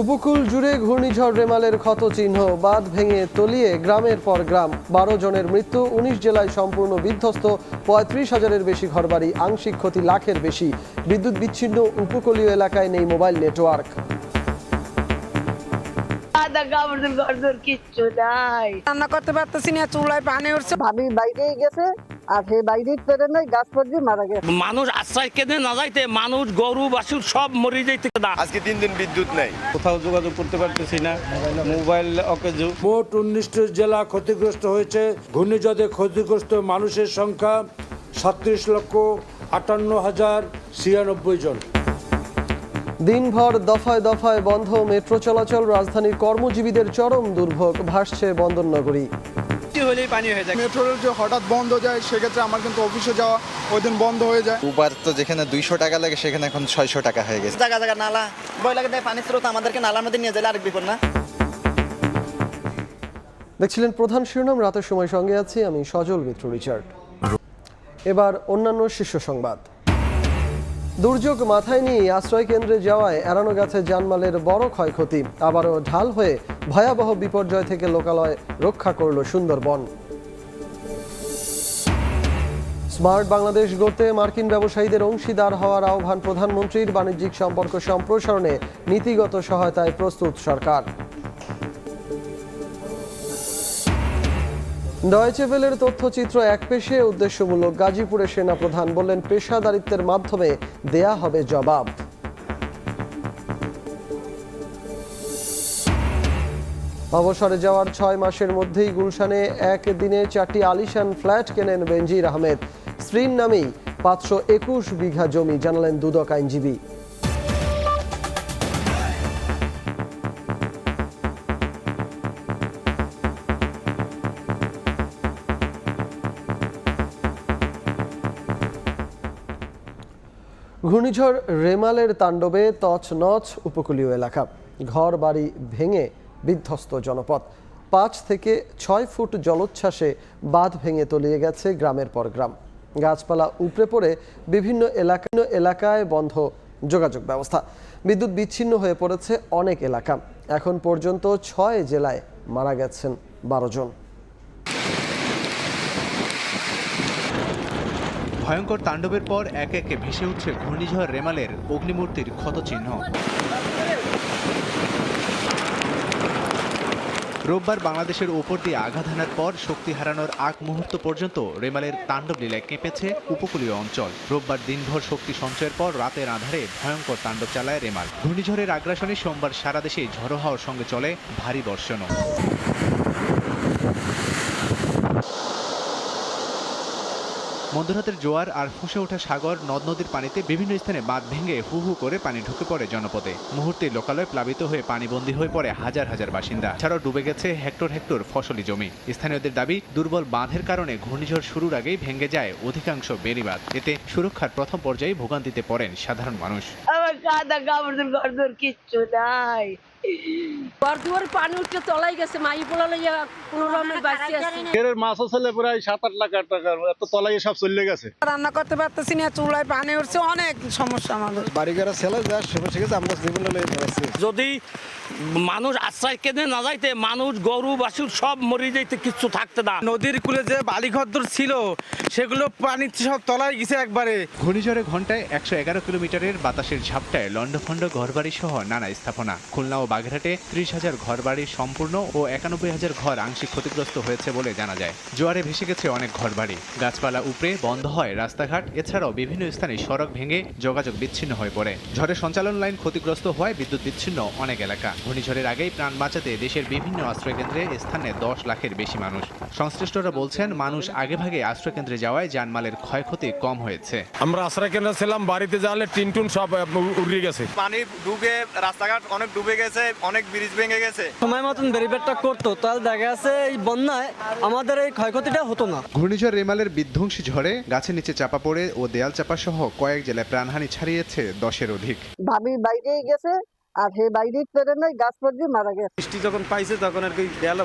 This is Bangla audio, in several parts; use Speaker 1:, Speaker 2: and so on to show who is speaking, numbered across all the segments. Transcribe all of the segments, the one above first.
Speaker 1: উপকূল জুড়ে ঘূর্ণিঝড় রেমালের ক্ষতচিহ্ন, বাঁধ ভেঙে তলিয়ে গ্রামের পর গ্রাম। 12 জনের মৃত্যু, 19 জেলায় সম্পূর্ণ বিধ্বস্ত, 35,000-এর বেশি ঘরবাড়ি, আংশিক ক্ষতি লাখের বেশি। বিদ্যুৎ বিচ্ছিন্ন, উপকূলীয় এলাকায় নেই মোবাইল নেটওয়ার্ক।
Speaker 2: কিচ্ছু নাই,
Speaker 3: রান্না করতে পারতেছি না, চুলায় পানি উঠছে।
Speaker 2: ভাবি বাইরেই গেছে আর সেই বাইরেই পেরে নাই, গাছ পড়ে মারা গেছে।
Speaker 4: মানুষ আশ্রয় কেঁদে না যাইতে, মানুষ গরু বাছুর সব মরে যাইতে না।
Speaker 5: আজকে 3 দিন বিদ্যুৎ নেই,
Speaker 6: কোথাও যোগাযোগ করতে পারতেছি না, মোবাইল অকেজো।
Speaker 7: মোট 19টি জেলা ক্ষতিগ্রস্ত হয়েছে। ঘূর্ণিঝড়ে ক্ষতিগ্রস্ত মানুষের সংখ্যা 37,58,096 জন।
Speaker 1: দিনভর দফায় দফায় বন্ধ মেট্রো চলাচল, রাজধানীর কর্মজীবীদের চরম দুর্ভোগ, ভাসছে বন্দরনগরী।
Speaker 8: মেট্রো রেল যে হঠাৎ বন্ধ যায়, সেক্ষেত্রে আমার কিন্তু অফিসে যাওয়া ওই দিন বন্ধ হয়ে যায়।
Speaker 5: উবার তো যেখানে 200 টাকা লাগে সেখানে এখন 600 টাকা হয়ে গেছে।
Speaker 9: জায়গা জায়গা নালা বই লাগে দেয়, পানির স্রোত আমাদেরকে নালার মধ্যে নিয়ে যায়, আরেক বিপদ না।
Speaker 1: দেখছিলেন প্রধান শিরোনাম, রাতের সময় সঙ্গে আছি আমি সজল মিত্র রিচার্ড। এবার অন্যান্য শীর্ষ সংবাদ। দুর্যোগ মাথায় নিয়ে আশ্রয় কেন্দ্রে যাওয়ায় এড়ানো গেছে জানমালের বড় ক্ষয়ক্ষতি। আবারও ঢাল হয়ে ভয়াবহ বিপর্যয় থেকে লোকালয় রক্ষা করল সুন্দরবন। স্মার্ট বাংলাদেশ গড়তে মার্কিন ব্যবসায়ীদের অংশীদার হওয়ার আহ্বান প্রধানমন্ত্রীর। বাণিজ্যিক সম্পর্ক সম্প্রসারণে নীতিগত সহায়তায় প্রস্তুত সরকার। ডয়েচে ভেলের তথ্যচিত্র একপেশে উদ্দেশ্যমূলক। গাজীপুরে সেনাপ্রধান বললেন, পেশাদারিত্বের মাধ্যমে দেয়া হবে জবাব। অবসরে যাওয়ার 6 মাসের মধ্যেই গুলশানে একদিনে 4টি আলিশান ফ্ল্যাট কেনেন বেনজির আহমেদ। স্ত্রীর নামেই 521 বিঘা জমি, জানালেন দুদক আইনজীবী। ঘূর্ণিঝড় রেমালের তাণ্ডবে তছনছ উপকূলীয় এলাকা, ঘর বাড়ি ভেঙে বিধ্বস্ত জনপদ। 5 থেকে 6 ফুট জলোচ্ছ্বাসে বাঁধ ভেঙে তলিয়ে গেছে গ্রামের পর গ্রাম। গাছপালা উপড়ে পড়ে বিভিন্ন এলাকায় বন্ধ যোগাযোগ ব্যবস্থা। বিদ্যুৎ বিচ্ছিন্ন হয়ে পড়েছে অনেক এলাকা। এখন পর্যন্ত 6 জেলায় মারা গেছেন 12 জন।
Speaker 10: ভয়ঙ্কর তাণ্ডবের পর একে একে ভেসে উঠছে ঘূর্ণিঝড় রেমালের অগ্নিমূর্তির ক্ষতচিহ্ন। রোববার বাংলাদেশের ওপর দিয়ে আঘাত হানার পর শক্তি হারানোর আগ মুহূর্ত পর্যন্ত রেমালের তাণ্ডব লীলায় কেঁপেছে উপকূলীয় অঞ্চল। রোববার দিনভর শক্তি সঞ্চয়ের পর রাতের আধারে ভয়ঙ্কর তাণ্ডব চালায় রেমাল। ঘূর্ণিঝড়ের আগ্রাসনে সোমবার সারা দেশে ঝড়ো হাওয়ার সঙ্গে চলে ভারী বর্ষণও। মধ্যরাতের জোয়ার আর ফুঁসে ওঠা সাগর, নদ নদীর পানিতে বিভিন্ন স্থানে বাঁধ ভেঙে হু হু করে পানি ঢুকে পড়ে জনপদে। মুহূর্তে লোকালয় প্লাবিত হয়ে পানিবন্দী হয়ে পড়ে হাজার হাজার বাসিন্দা। ছাড়াও ডুবে গেছে হেক্টর হেক্টর ফসলি জমি। স্থানীয়দের দাবি, দুর্বল বাঁধের কারণে ঘূর্ণিঝড় শুরুর আগেই ভেঙে যায় অধিকাংশ বেড়িবাঁধ। এতে সুরক্ষার প্রথম পর্যায়ে ভোগান্তিতে পড়েন সাধারণ মানুষ।
Speaker 2: আমার কাদা কাপড় কিচ্ছু নাই,
Speaker 3: ঘর পানি উঠে তলাই গেছে, মাই পোলা লইয়া কোনো রকমের বাঁচি আছে।
Speaker 6: এর মাছ আছে প্রায় 7-8 লাখ টাকা, এত তলাই সব চলে গেছে।
Speaker 3: রান্না করতে পারতেছি না, চুলায় পানি উঠছে, অনেক সমস্যা আমাদের।
Speaker 8: বাড়িঘর ছেলে যা সেবা শিখেছে, আমরা জীবনে
Speaker 4: যদি মানুষ আশ্রয় কেঁদে না যাইতে, মানুষ গরু বাছুর সব মরে যাইতে, কিচ্ছু থাকতে না।
Speaker 6: নদীর কূলে যে বালিঘর ছিল সেগুলো পানি সব তলায় গেছে একবারে।
Speaker 10: ঘূর্ণিঝড়ে ঘন্টায় 111 কিলোমিটারের বাতাসের ঝাপটায় লন্ডভন্ড ঘরবাড়ি সহ নানা স্থাপনা। খুলনা ও বাগেরহাটে 30,000 ঘরবাড়ি সম্পূর্ণ ও 91,000 ঘর আংশিক ক্ষতিগ্রস্ত হয়েছে বলে জানা যায়। জোয়ারে ভেসে গেছে অনেক ঘরবাড়ি, গাছপালা উপড়ে বন্ধ হয় রাস্তাঘাট। এছাড়াও বিভিন্ন স্থানে সড়ক ভেঙে যোগাযোগ বিচ্ছিন্ন হয়ে পড়ে। ঝড়ে সঞ্চালন লাইন ক্ষতিগ্রস্ত হওয়ায় বিদ্যুৎ বিচ্ছিন্ন অনেক এলাকা। ঘূর্ণিঝড়ের আগেই প্রাণ বাঁচাতে দেশের বিভিন্ন আশ্রয়কেন্দ্রে স্থানে 10 লাখের বেশি মানুষ। সংশ্লিষ্টরা বলছেন, মানুষ আগেভাগে আশ্রয়কেন্দ্রে যাওয়ায় জানমালের ক্ষয়ক্ষতি কম হয়েছে।
Speaker 6: আমরা আশ্রয় কেন্দ্রে ছিলাম, বাড়িতে জানলে টিনটুন সব উড়িয়ে গেছে।
Speaker 5: পানি ডুবে রাস্তাঘাট অনেক ডুবে গেছে, অনেক ব্রিজ ভেঙে গেছে।
Speaker 9: সময় মতন ব্যারিকেডটা করতো, তাহলে দেখা যাচ্ছে এই বন্যায় আমাদের এই ক্ষয়ক্ষতিটা হতো না।
Speaker 10: ঘূর্ণিঝড় রেমালের বিধ্বংসী ঝড়ে গাছের নিচে চাপা পড়ে ও দেয়াল চাপা সহ কয়েক জেলায় প্রাণহানি ছাড়িয়েছে 10-এর অধিক।
Speaker 2: ভাবি বাইরেই গেছে আর হে বাইরে পেরে নাই গাছ পড়ে মারা গেছে।
Speaker 6: বৃষ্টি যখন পাইছে তখন আর কি গেল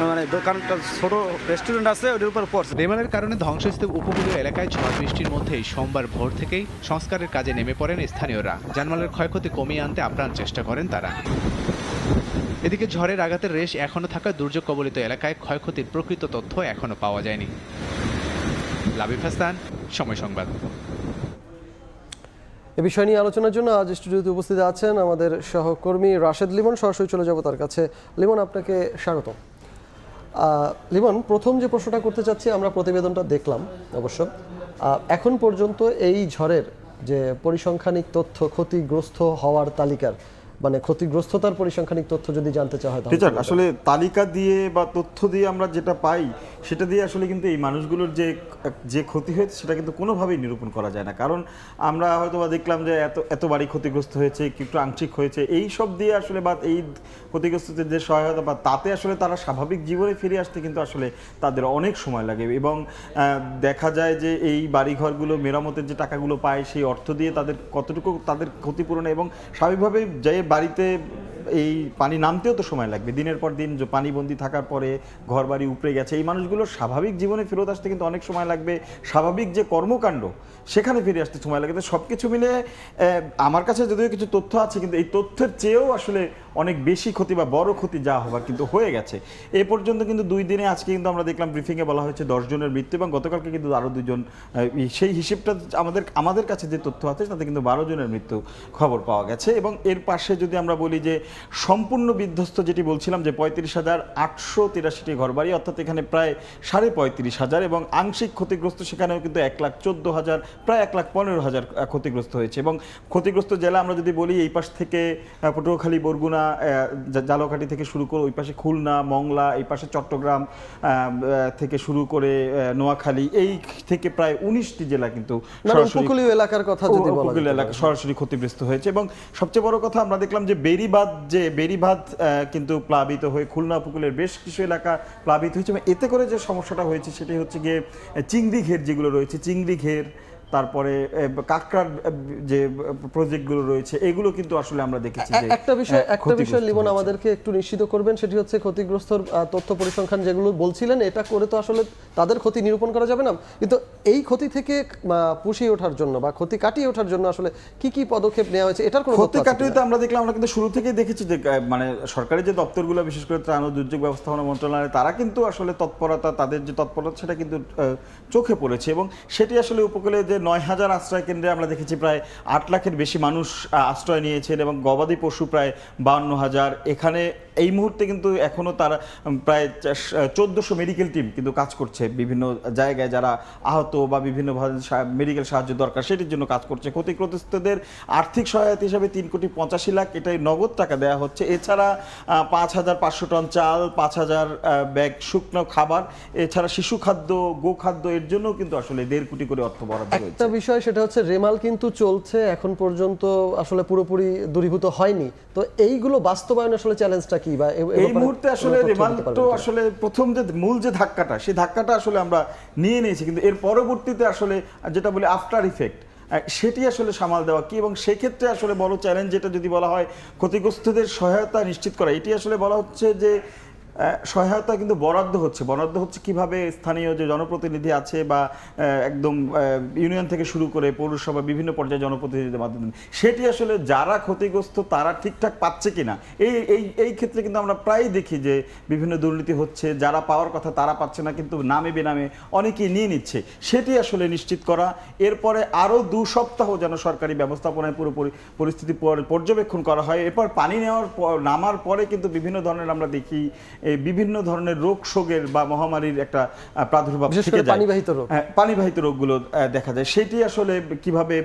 Speaker 6: মানে দোকানটা ছোট রেস্টুরেন্ট আছে ওটার উপর পড়ছে।
Speaker 10: রেমালের কারণে ধ্বংসস্তূপ উপকূলীয় এলাকায় ঝড় বৃষ্টির মধ্যেই সোমবার ভোর থেকেই সংস্কারের কাজে নেমে পড়েন স্থানীয়রা। জানমালের ক্ষয়ক্ষতি কমিয়ে আনতে আপ্রাণ চেষ্টা করেন তারা। এদিকে ঝড়ের আঘাতের রেশ এখনো থাকা দুর্যোগ কবলিত এলাকায় ক্ষয়ক্ষতির প্রকৃত তথ্য এখনো পাওয়া যায়নি। লাবিব হাসান, সময় সংবাদ।
Speaker 1: এ বিষয় নিয়ে আলোচনার জন্য আজ স্টুডিওতে উপস্থিত আছেন আমাদের সহকর্মী রাশেদ লিমন। সরাসরি চলে যাব তার কাছে। লিমন, আপনাকে স্বাগত। লিমন, প্রথম যে প্রশ্নটা করতে চাচ্ছি, আমরা প্রতিবেদনটা দেখলাম অবশ্য, এখন পর্যন্ত এই ঝড়ের যে পরিসংখ্যানিক তথ্য, ক্ষতিগ্রস্ত হওয়ার তালিকার মানে ক্ষতিগ্রস্ততার পরিসংখ্যানিক তথ্য যদি জানতে চাওয়া হয় তাহলে
Speaker 11: আসলে তালিকা দিয়ে বা তথ্য দিয়ে আমরা যেটা পাই সেটা দিয়ে আসলে কিন্তু এই মানুষগুলোর যে ক্ষতি হয়েছে সেটা কিন্তু কোনোভাবেই নিরূপণ করা যায় না। কারণ আমরা হয়তো বা দেখলাম যে এত বাড়ি ক্ষতিগ্রস্ত হয়েছে, একটু আংশিক হয়েছে, এই সব দিয়ে আসলে বা এই ক্ষতিগ্রস্তদের যে সহায়তা বা তাতে আসলে তারা স্বাভাবিক জীবনে ফিরে আসতে কিন্তু আসলে তাদের অনেক সময় লাগে। এবং দেখা যায় যে এই বাড়িঘরগুলো মেরামতের যে টাকাগুলো পায় সেই অর্থ দিয়ে তাদের কতটুকু তাদের ক্ষতিপূরণ এবং স্বাভাবিকভাবে যে বাড়িতে এই পানি নামতেও তো সময় লাগবে। দিনের পর দিন পানিবন্দি থাকার পরে ঘর বাড়ি উপড়ে গেছে, এই মানুষগুলোর স্বাভাবিক জীবনে ফেরত আসতে কিন্তু অনেক সময় লাগবে। স্বাভাবিক যে কর্মকাণ্ড সেখানে ফিরে আসতে সময় লাগে। তো সব কিছু মিলে আমার কাছে যদিও কিছু তথ্য আছে, কিন্তু এই তথ্যের চেয়েও আসলে অনেক বেশি ক্ষতি বা বড় ক্ষতি যা হবার কিন্তু হয়ে গেছে। এ পর্যন্ত কিন্তু 2 দিনে আজকে কিন্তু আমরা দেখলাম ব্রিফিংয়ে বলা হয়েছে 10 জনের মৃত্যু এবং গতকালকে কিন্তু আরও 2 জন, সেই হিসেবটা আমাদের কাছে যে তথ্য আছে তাতে কিন্তু 12 জনের মৃত্যু খবর পাওয়া গেছে। এবং এর পাশে যদি আমরা বলি যে সম্পূর্ণ বিধ্বস্ত যেটি বলছিলাম যে 35,883টি ঘরবাড়ি, অর্থাৎ এখানে প্রায় 35,500 এবং আংশিক ক্ষতিগ্রস্ত সেখানেও কিন্তু 1,14,000 প্রায় 1,15,000 ক্ষতিগ্রস্ত হয়েছে। এবং ক্ষতিগ্রস্ত জেলা আমরা যদি বলি এই পাশ থেকে পটুয়াখালী, বরগুনা, জালকাঠি থেকে শুরু করে ওই পাশে খুলনা, মংলা, এই পাশে চট্টগ্রাম থেকে শুরু করে নোয়াখালী, এই থেকে প্রায় 19টি জেলা কিন্তু
Speaker 1: উপকূলীয় এলাকার কথা যদি বলা
Speaker 11: উপকূলীয় এলাকা সরাসরি ক্ষতিগ্রস্ত হয়েছে। এবং সবচেয়ে বড় কথা আমরা দেখলাম যে বেড়িবাঁধ কিন্তু প্লাবিত হয়ে খুলনা উপকূলের বেশ কিছু এলাকা প্লাবিত হয়েছে। এবং এতে করে যে সমস্যাটা হয়েছে সেটি হচ্ছে গিয়ে চিংড়ি ঘের যেগুলো রয়েছে, চিংড়ি ঘের, তারপরে কাঁকড়ার যে প্রজেক্টগুলো রয়েছে, এগুলো কিন্তু আসলে আমরা দেখেছি যে
Speaker 1: একটা বিষয় লিমন আমাদেরকে একটু নিশ্চিত করবেন, সেটি হচ্ছে ক্ষতিগ্রস্ত তথ্য পরিসংখ্যান যেগুলো বলছিলেন, এটা করে তো আসলে তাদের ক্ষতি নিরূপণ করা যাবে না, কিন্তু এই ক্ষতি থেকে পুষিয়ে ওঠার জন্য বা ক্ষতি কাটিয়ে ওঠার জন্য আসলে কি কি পদক্ষেপ নেওয়া হয়েছে, এটার কোনো
Speaker 11: ক্ষতি কাটিয়ে তো আমরা দেখলাম, আমরা কিন্তু শুরু থেকেই দেখেছি যে মানে সরকারি যে দপ্তরগুলো, বিশেষ করে ত্রাণ ও দুর্যোগ ব্যবস্থাপনা মন্ত্রণালয়, তারা কিন্তু আসলে তৎপরতা, তাদের যে তৎপরতা সেটা কিন্তু চোখে পড়েছে। এবং সেটি আসলে উপকূলে যে 9,000 আশ্রয় কেন্দ্রে আমরা দেখেছি প্রায় 8 লাখের বেশি মানুষ আশ্রয় নিয়েছেন এবং গবাদি পশু প্রায় 52,000। এখানে এই মুহূর্তে কিন্তু এখনও তারা প্রায় 1400 মেডিকেল টিম কিন্তু কাজ করছে বিভিন্ন জায়গায়, যারা আহত বা বিভিন্নভাবে মেডিকেল সাহায্য দরকার সেটির জন্য কাজ করছে। ক্ষতিগ্রস্তদের আর্থিক সহায়তা হিসাবে 3,85,00,000 এটাই নগদ টাকা দেওয়া হচ্ছে। এছাড়া 5,500 টন চাল, 5,000 ব্যাগ শুকনো খাবার, এছাড়া শিশু খাদ্য, গোখাদ্য, এর জন্য কিন্তু আসলে 1.5 কোটি করে অর্থ বরাদ্দ হয়েছে।
Speaker 1: একটা বিষয় সেটা হচ্ছে রেমাল কিন্তু চলছে, এখন পর্যন্ত আসলে পুরোপুরি দূরীভূত হয়নি। তো এইগুলো বাস্তবায়ন আসলে চ্যালেঞ্জটা কি, বা
Speaker 11: এই মুহূর্তে আসলে রেমাল তো আসলে প্রথম যে মূল যে ধাক্কাটা, সেই ধাক্কাটা আসলে আমরা নিয়ে নিয়েছি, কিন্তু এর পরবর্তীতে আসলে যেটা বলে আফটার ইফেক্ট, সেটি আসলে সামাল দেওয়া কি, এবং সেক্ষেত্রে আসলে বড় চ্যালেঞ্জ যেটা যদি বলা হয় ক্ষতিগ্রস্তদের সহায়তা নিশ্চিত করা, এটি আসলে বলা হচ্ছে যে সহায়তা কিন্তু বরাদ্দ হচ্ছে কিভাবে স্থানীয় যে জনপ্রতিনিধি আছে বা একদম ইউনিয়ন থেকে শুরু করে পৌরসভা বিভিন্ন পর্যায়ে জনপ্রতিনিধিদের মাধ্যমে, সেটি আসলে যারা ক্ষতিগ্রস্ত তারা ঠিকঠাক পাচ্ছে কিনা, এই ক্ষেত্রে কিন্তু আমরা প্রায় দেখি যে বিভিন্ন দুর্নীতি হচ্ছে, যারা পাওয়ার কথা তারা পাচ্ছে না, কিন্তু নামে বেনামে অনেকেই নিয়ে নিচ্ছে, সেটি আসলে নিশ্চিত করা। এরপরে আরও 2 সপ্তাহ যেন সরকারি ব্যবস্থাপনায় পুরোপুরি পরিস্থিতি পর্যবেক্ষণ করা হয়। এরপর পানি নামার পরে কিন্তু বিভিন্ন ধরনের আমরা দেখি বিভিন্ন ধরনের রোগ শোকের বা মহামারীর একটা প্রাদুর্ভাব থেকে যায়, পানিবাহিত রোগগুলো দেখা যায়। সেটি আসলে কিভাবে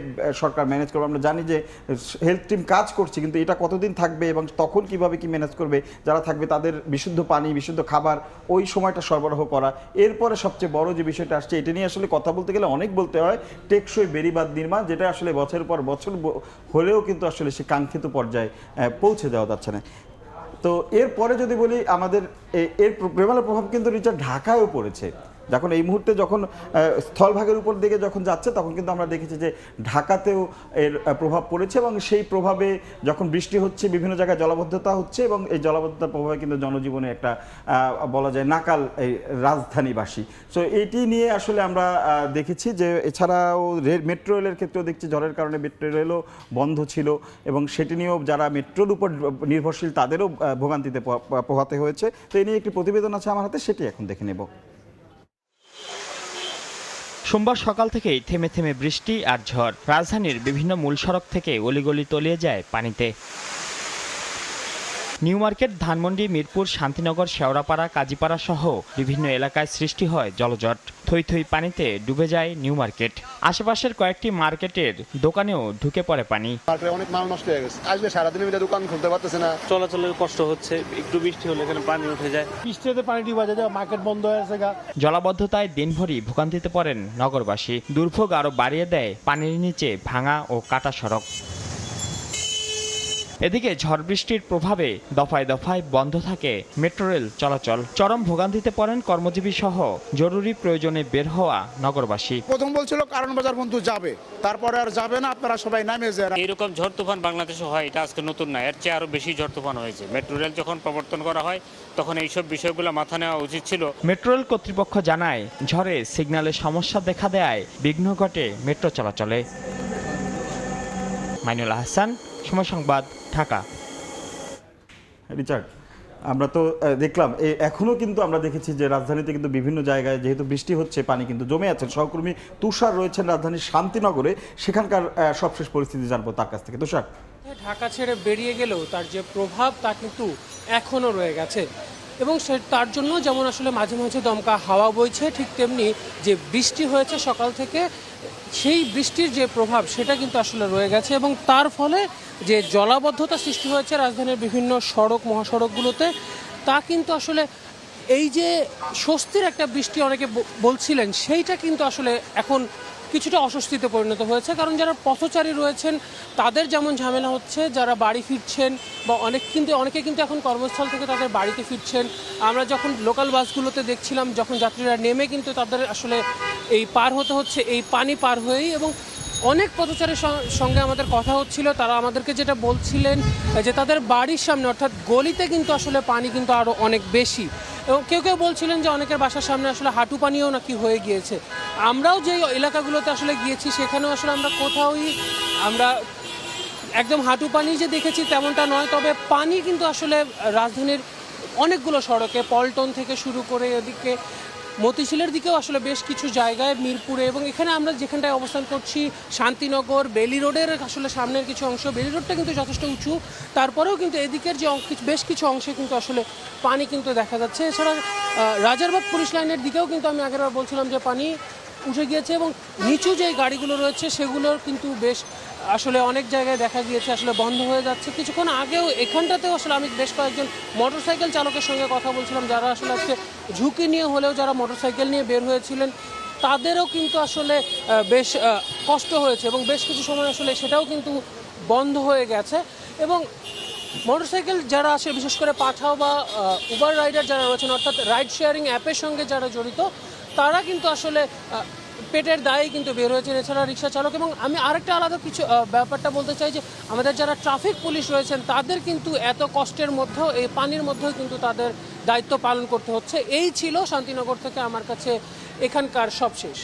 Speaker 11: সরকার ম্যানেজ করবে, আমরা জানি যে হেলথ টিম কাজ করছে, কিন্তু এটা কতদিন থাকবে এবং তখন কিভাবে কি ম্যানেজ করবে, যারা থাকবে তাদের বিশুদ্ধ পানি, বিশুদ্ধ খাবার ওই সময়টা সরবরাহ করা। এরপরে সবচেয়ে বড় যে বিষয়টা আসছে, এটা নিয়ে আসলে কথা বলতে গেলে অনেক বলতে হয়, টেকসই বেড়িবাঁধ নির্মাণ, যেটা আসলে বছরের পর বছর হলেও কিন্তু আসলে সে কাঙ্ক্ষিত পর্যায়ে পৌঁছে যাওয়া যাচ্ছে না। তো এরপরে যদি বলি, আমাদের এর রেমালের প্রভাব কিন্তু ঢাকায়ও পড়েছে। যখন এই মুহূর্তে যখন স্থলভাগের উপর দিকে যখন যাচ্ছে তখন কিন্তু আমরা দেখেছি যে ঢাকাতেও এর প্রভাব পড়েছে এবং সেই প্রভাবে যখন বৃষ্টি হচ্ছে বিভিন্ন জায়গায় জলাবদ্ধতা হচ্ছে এবং এই জলাবদ্ধতার প্রভাবে কিন্তু জনজীবনে একটা বলা যায় নাকাল এই রাজধানীবাসী। সো এইটি নিয়ে আসলে আমরা দেখেছি যে এছাড়াও মেট্রো রেলের ক্ষেত্রেও দেখছি ঝড়ের কারণে মেট্রো রেলও বন্ধ ছিল এবং সেটি নিয়েও যারা মেট্রোর উপর নির্ভরশীল তাদেরও ভোগান্তিতে পোহাতে হয়েছে। তো এই নিয়ে একটি প্রতিবেদন আছে আমার হাতে, সেটি এখন দেখে নেব।
Speaker 12: সোমবার সকাল থেকেই থেমে থেমে বৃষ্টি আর ঝড়। রাজধানীর বিভিন্ন মূল সড়ক থেকে অলিগলি তলিয়ে যায় পানিতে। নিউ মার্কেট, ধানমন্ডি, মিরপুর, শান্তিনগর, শেওড়াপাড়া, কাজীপাড়া সহ বিভিন্ন এলাকায় সৃষ্টি হয় জলজট। থই থই পানিতে ডুবে যায় নিউ মার্কেট। আশেপাশের কয়েকটি মার্কেটের দোকানেও ঢুকে পড়ে পানি।
Speaker 8: অনেক মাল নষ্ট হয়ে গেছে, আজকে সারাদিনের মধ্যে দোকান খুলতে পারতেছে না,
Speaker 6: চলাচলের কষ্ট হচ্ছে, একটু বৃষ্টি হলে এখানে পানি উঠে যায়, বৃষ্টিতে পানি ডুবে যায়, মার্কেট বন্ধ হয়ে গেছে।
Speaker 12: জলাবদ্ধতায় দিনভরই ভোগান্তিতে পড়েন নগরবাসী। দুর্ভোগ আরও বাড়িয়ে দেয় পানির নিচে ভাঙা ও কাটা সড়ক। এদিকে ঝড় বৃষ্টির প্রভাবে দফায় দফায় বন্ধ থাকে মেট্রো রেল চলাচল। চরম ভোগান্তিতে পড়েন কর্মজীবী সহ জরুরি প্রয়োজনে বের হওয়া নগরবাসী।
Speaker 8: প্রথম বলছিল কারণ বাজার বন্ধু যাবে, তারপরে আর যাবে না, আপনারা সবাই নামে যায়।
Speaker 4: এরকম ঝড় তুফান বাংলাদেশে হয়, এটা আজকে নতুন না, এর চেয়ে আরো বেশি ঝড় তুফান হয়েছে। মেট্রো রেল যখন প্রবর্তন করা হয় তখন এইসব বিষয়গুলো মাথা নেওয়া উচিত ছিল।
Speaker 12: মেট্রো রেল কর্তৃপক্ষ জানায়, ঝড়ে সিগন্যালে সমস্যা দেখা দেয় বিঘ্ন ঘটে মেট্রো চলাচলে। মাইনুল হাসান, সময় সংবাদ, ঢাকা।
Speaker 11: রিচার্ড, আমরা তো দেখলাম এখনও কিন্তু আমরা দেখেছি যে রাজধানীতে কিন্তু বিভিন্ন জায়গায় যেহেতু বৃষ্টি হচ্ছে পানি কিন্তু জমে আছে। সহকর্মী তুষার রয়েছেন রাজধানীর শান্তিনগরে, সেখানকার সবশেষ পরিস্থিতি জানবো তার কাছ থেকে। তুষার,
Speaker 13: ঢাকা ছেড়ে বেরিয়ে গেলেও তার যে প্রভাব তা কিন্তু এখনও রয়ে গেছে এবং তার জন্য যেমন আসলে মাঝে মাঝে দমকা হাওয়া বইছে, ঠিক তেমনি যে বৃষ্টি হয়েছে সকাল থেকে সেই বৃষ্টির যে প্রভাব সেটা কিন্তু আসলে রয়ে গেছে এবং তার ফলে যে জলাবদ্ধতা সৃষ্টি হয়েছে রাজধানীর বিভিন্ন সড়ক মহাসড়কগুলোতে, তা কিন্তু আসলে এই যে স্বস্তির একটা বৃষ্টি অনেকে বলছিলেন সেইটা কিন্তু আসলে এখন কিছুটা অস্বস্তিতে পরিণত হয়েছে। কারণ যারা পথচারী রয়েছেন তাদের যেমন ঝামেলা হচ্ছে, যারা বাড়ি ফিরছেন বা অনেকে কিন্তু এখন কর্মস্থল থেকে তাদের বাড়িতে ফিরছেন। আমরা যখন লোকাল বাসগুলোতে দেখছিলাম, যখন যাত্রীরা নেমে কিন্তু তাদের আসলে এই পার হতে হচ্ছে এই পানি পার হয়েই। এবং অনেক পথচারীর সঙ্গে আমাদের কথা হচ্ছিল, তারা আমাদেরকে যেটা বলছিলেন যে তাদের বাড়ির সামনে অর্থাৎ গলিতে কিন্তু আসলে পানি কিন্তু আরও অনেক বেশি এবং কেউ কেউ বলছিলেন যে অনেকের বাসার সামনে আসলে হাঁটু পানিও নাকি হয়ে গিয়েছে। আমরাও যে এলাকাগুলোতে আসলে গিয়েছি সেখানেও আসলে আমরা একদম হাঁটু পানি যে দেখেছি তেমনটা নয়, তবে পানি কিন্তু আসলে রাজধানীর অনেকগুলো সড়কে, পল্টন থেকে শুরু করে এদিকে মতিঝিলের দিকেও আসলে বেশ কিছু জায়গায়, মিরপুরে এবং এখানে আমরা যেখানটায় অবস্থান করছি শান্তিনগর, বেলি রোডের আসলে সামনের কিছু অংশ, বেলি রোডটা কিন্তু যথেষ্ট উঁচু, তারপরেও কিন্তু এদিকের যে বেশ কিছু অংশে কিন্তু আসলে পানি কিন্তু দেখা যাচ্ছে। এছাড়া রাজারবাগ পুলিশ লাইনের দিকেও কিন্তু আমি আগেরবার বলছিলাম যে পানি উঠে গিয়েছে এবং নিচু যে গাড়িগুলো রয়েছে সেগুলোর কিন্তু বেশ আসলে অনেক জায়গায় দেখা গিয়েছে আসলে বন্ধ হয়ে যাচ্ছে। কিছুক্ষণ আগেও এখানটাতেও আসলে আমি বেশ কয়েকজন মোটরসাইকেল চালকের সঙ্গে কথা বলছিলাম, যারা আসলে আজকে ঝুঁকি নিয়ে হলেও যারা মোটরসাইকেল নিয়ে বের হয়েছিলেন তাদেরও কিন্তু আসলে বেশ কষ্ট হয়েছে এবং বেশ কিছু সময় আসলে সেটাও কিন্তু বন্ধ হয়ে গেছে। এবং মোটরসাইকেল যারা আসে, বিশেষ করে পাঠাও বা উবার রাইডার যারা রয়েছেন অর্থাৎ রাইড শেয়ারিং অ্যাপের সঙ্গে যারা জড়িত, তারা কিন্তু আসলে পেটের দায়ে কিন্তু বের হয়েছেন। এছাড়া রিক্সা চালক এবং আমি আরেকটা আলাদা কিছু ব্যাপারটা বলতে চাই যে আমাদের যারা ট্রাফিক পুলিশ রয়েছেন তাদের কিন্তু এত কষ্টের মধ্যেও এই পানির মধ্যেও কিন্তু তাদের দায়িত্ব পালন করতে হচ্ছে। এই ছিল শান্তিনগর থেকে আমার কাছে এখানকার সবশেষ।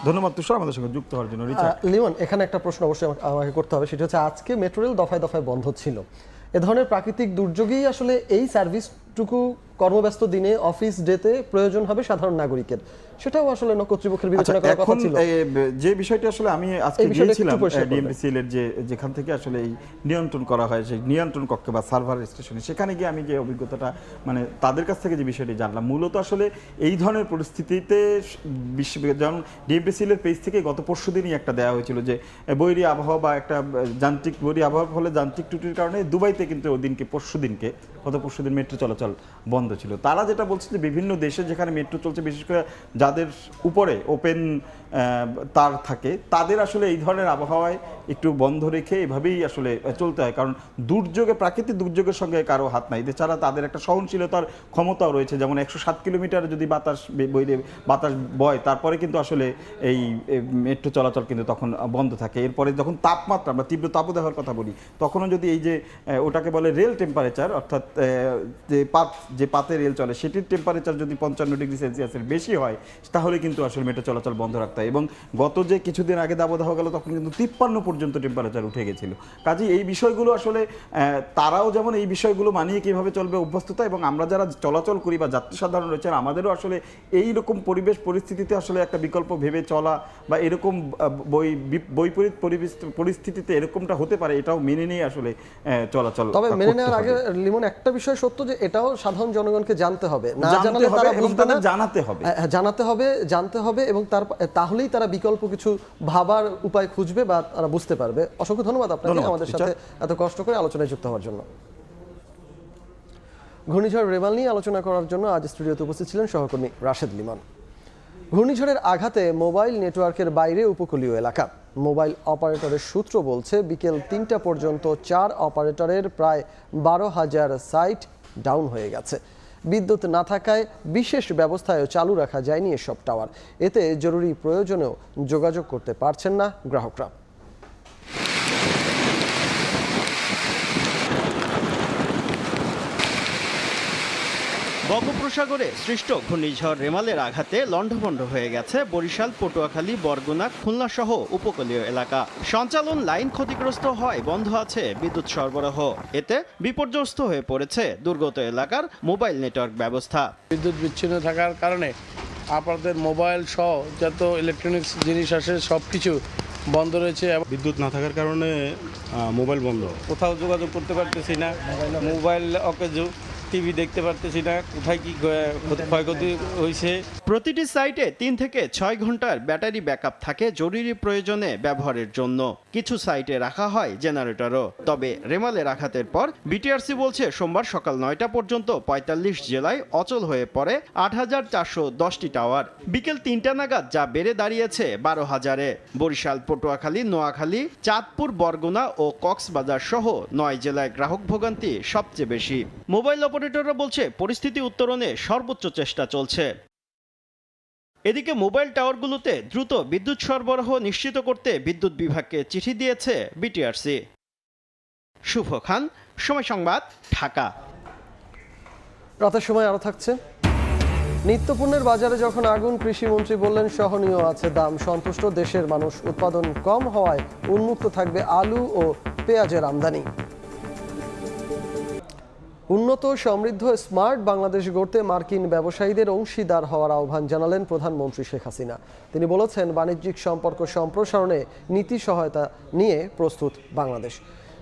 Speaker 11: ধন্যবাদ তুষার আমাদের সঙ্গে যুক্ত হওয়ার জন্য।
Speaker 1: লিমন, এখানে একটা প্রশ্ন অবশ্যই আমাকে করতে হবে, সেটা হচ্ছে আজকে মেট্রো রেল দফায় দফায় বন্ধ ছিল। এ ধরনের প্রাকৃতিক দুর্যোগেই আসলে এই সার্ভিসটুকু কর্মব্যস্ত দিনে অফিস ডেতে প্রয়োজন হবে সাধারণ নাগরিকের, সেটাও আসলে কর্তৃপক্ষের বিবেচনা করার কথা ছিল।
Speaker 11: যে বিষয়টি আসলে আমি আজকে গিয়েছিলাম ডিএমপিসিএল এর যেখান থেকে আসলে এই নিয়ন্ত্রণ করা হয় সেই নিয়ন্ত্রণ কক্ষে বা সার্ভার স্টেশনে, সেখানে গিয়ে আমি যে অভিজ্ঞতাটা মানে তাদের কাছ থেকে যে বিষয়টি জানলাম, মূলত আসলে এই ধরনের পরিস্থিতিতে যেমন ডিএমপিসিএল এর পেজ থেকে গত পরশুদিনই একটা দেওয়া হয়েছিল যে বৈরী আবহাওয়া বা একটা যান্ত্রিক বৈরী আবহাওয়ার ফলে যান্ত্রিক ত্রুটির কারণে দুবাইতে কিন্তু ওদিনকে গত পরশুদিন মেট্রো চলাচল বন্ধ ছিল। তারা যেটা বলছে যে বিভিন্ন দেশে যেখানে মেট্রো চলছে, বিশেষ করে যাদের উপরে ওপেন তার থাকে, তাদের আসলে এই ধরনের আবহাওয়ায় একটু বন্ধ রেখে এভাবেই আসলে চলতে হয়, কারণ দুর্যোগে, প্রাকৃতিক দুর্যোগের সঙ্গে কারো হাত নাই, এছাড়া তাদের একটা সহনশীলতার ক্ষমতাও রয়েছে। যেমন 107 কিলোমিটার যদি বাতাস বয়, তারপরে কিন্তু আসলে এই মেট্রো চলাচল কিন্তু তখন বন্ধ থাকে। এরপরে যখন তাপমাত্রা, আমরা তীব্র তাপদাহের কথা বলি, তখনও যদি এই যে ওটাকে বলে রেল টেম্পারেচার, অর্থাৎ যে পাতে রেল চলে সেটির টেম্পারেচার যদি 55 ডিগ্রি সেলসিয়াসের বেশি হয়, তাহলে কিন্তু আসলে মেট্রো চলাচল বন্ধ রাখতে হয়। এবং গত যে কিছুদিন আগে দাবদাহ গেল, তখন কিন্তু 53 পর্যন্ত টেম্পারেচার উঠে গেছিল। কাজেই এই বিষয়গুলো আসলে তারাও যেমন এই বিষয়গুলো মানিয়ে কীভাবে চলবে অভ্যস্ততা, এবং আমরা যারা চলাচল করি বা যাত্রী সাধারণ রয়েছেন, আমাদেরও আসলে এই রকম পরিবেশ পরিস্থিতিতে আসলে একটা বিকল্প ভেবে চলা, বা এরকম বৈপরীত পরিস্থিতিতে এরকমটা হতে পারে, এটাও মেনে নিয়ে আসলে চলাচল।
Speaker 1: তবে মেনে নেওয়ার আগে লিমন, একটা বিষয় সত্য যে এটাও সাধারণ জনগণকে জানতে হবে, না জানালে তারা বুঝবে না, জানাতে হবে, জানতে হবে, এবং তাহলেই তারা বিকল্প কিছু ভাবার উপায় খুঁজবে বা তারা বুঝতে পারবে। অসংখ্য ধন্যবাদ আপনাকে আমাদের সাথে এত কষ্ট করে আলোচনায় যুক্ত হওয়ার জন্য। ঘূর্ণিঝড় রেমাল নিয়ে আলোচনা করার জন্য আজ স্টুডিওতে উপস্থিত ছিলেন সহকর্মী রাশেদ লিমন। ঘূর্ণিঝড়ের আঘাতে মোবাইল নেটওয়ার্কের বাইরে উপকূলীয় এলাকা। মোবাইল অপারেটরের সূত্র বলছে, বিকেল 3টা পর্যন্ত 4 অপারেটরের প্রায় 12,000 সাইট ডাউন হয়ে গেছে। বিদ্যুৎ না থাকায় বিশেষ ব্যবস্থায়ও চালু রাখা যায়নি এসব টাওয়ার। এতে জরুরি প্রয়োজনেও যোগাযোগ করতে পারছেন না গ্রাহকরা।
Speaker 9: বঙ্গোপসাগরে সৃষ্ট ঘূর্ণিঝড় রেমালের আঘাতে লণ্ডভণ্ড হয়ে গেছে বরিশাল, পটুয়াখালী, বরগুনা, খুলনা সহ উপকূলীয় এলাকা। সঞ্চালন লাইন ক্ষতিগ্রস্ত হয়, বন্ধ আছে বিদ্যুৎ সরবরাহ। এতে বিপর্যস্ত হয়ে পড়েছে দুর্গত এলাকার মোবাইল নেটওয়ার্ক ব্যবস্থা।
Speaker 7: বিদ্যুৎ বিচ্ছিন্ন থাকার কারণে আপনাদের মোবাইল সহ যত ইলেকট্রনিক্স জিনিস আসে সব কিছু বন্ধ রয়েছে।
Speaker 6: বিদ্যুৎ না থাকার কারণে মোবাইল বন্ধ, কোথাও যোগাযোগ করতে পারতেছি না, মোবাইল অকেজো, টিভি দেখতে পারতেছি না, কোথায় কি ক্ষয়ক্ষতি হয়েছে।
Speaker 9: প্রতিটি সাইটে 3 থেকে 6 ঘন্টার ব্যাটারি ব্যাকআপ থাকে জরুরি প্রয়োজনে ব্যবহারের জন্য। কিছু সাইটে রাখা হয় জেনারেটরও। তবে রেমালের আঘাতের পর বিটিআরসি বলছে, সোমবার সকাল 9টা পর্যন্ত 45 জেলায় অচল হয়ে পড়ে 8,410টি টাওয়ার। বিকেল 3টা নাগাদ যা বেড়ে দাঁড়িয়েছে 12,000-এ। বরিশাল, পটুয়াখালী, নোয়াখালী, চাঁদপুর, বরগুনা ও কক্সবাজার সহ 9 জেলায় গ্রাহক ভোগান্তি সবচেয়ে বেশি। মোবাইল অপারেটররা বলছে, পরিস্থিতি উত্তরণে সর্বোচ্চ চেষ্টা চলছে। এদিকে মোবাইল টাওয়ারগুলোতে দ্রুত বিদ্যুৎ সরবরাহ নিশ্চিত করতে বিদ্যুৎ বিভাগকে চিঠি দিয়েছে বিটিআরসি। শুভ খান, সময় সংবাদ, ঢাকা।
Speaker 1: রাতের সময় আরো থাকছে নিত্যপণ্যের বাজারে যখন আগুন, কৃষিমন্ত্রী বললেন সহনীয় আছে দাম, সন্তুষ্ট দেশের মানুষ। উৎপাদন কম হওয়ায় উন্মুক্ত থাকবে আলু ও পেঁয়াজের আমদানি। উন্নত, সমৃদ্ধ, স্মার্ট বাংলাদেশ গড়তে মার্কিন ব্যবসায়ীদের অংশীদার হওয়ার আহ্বান জানালেন প্রধানমন্ত্রী শেখ হাসিনা। তিনি বলেছেন, বাণিজ্যিক সম্পর্ক সম্প্রসারণে নীতি সহায়তা নিয়ে প্রস্তুত বাংলাদেশ।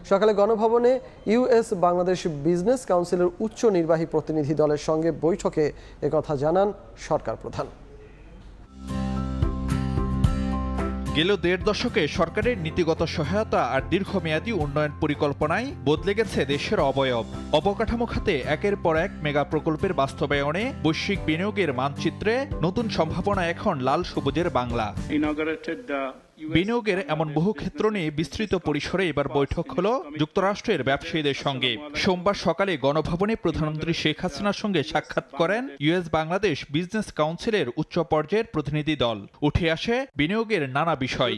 Speaker 1: সকালে গণভবনে ইউএস বাংলাদেশ বিজনেস কাউন্সিলের উচ্চ নির্বাহী প্রতিনিধি দলের সঙ্গে বৈঠকে একথা জানান সরকার প্রধান।
Speaker 14: গেল 1.5 দশকে সরকারের নীতিগত সহায়তা আর দীর্ঘমেয়াদী উন্নয়ন পরিকল্পনায় বদলে গেছে দেশের অবয়ব। অবকাঠামো খাতে একের পর এক মেগা প্রকল্পের বাস্তবায়নে, বৈশ্বিক বিনিয়োগের মানচিত্রে নতুন সম্ভাবনা এখন লাল সবুজের বাংলা। বিনিয়োগের এমন বহু ক্ষেত্র নিয়ে বিস্তৃত পরিসরে এবার বৈঠক হলো যুক্তরাষ্ট্রের ব্যবসায়ীদের সঙ্গে। সোমবার সকালে গণভবনে প্রধানমন্ত্রী শেখ হাসিনার সঙ্গে সাক্ষাৎ করেন ইউএস বাংলাদেশ বিজনেস কাউন্সিলের উচ্চ পর্যায়ের প্রতিনিধি দল। উঠে আসে বিনিয়োগের নানা বিষয়।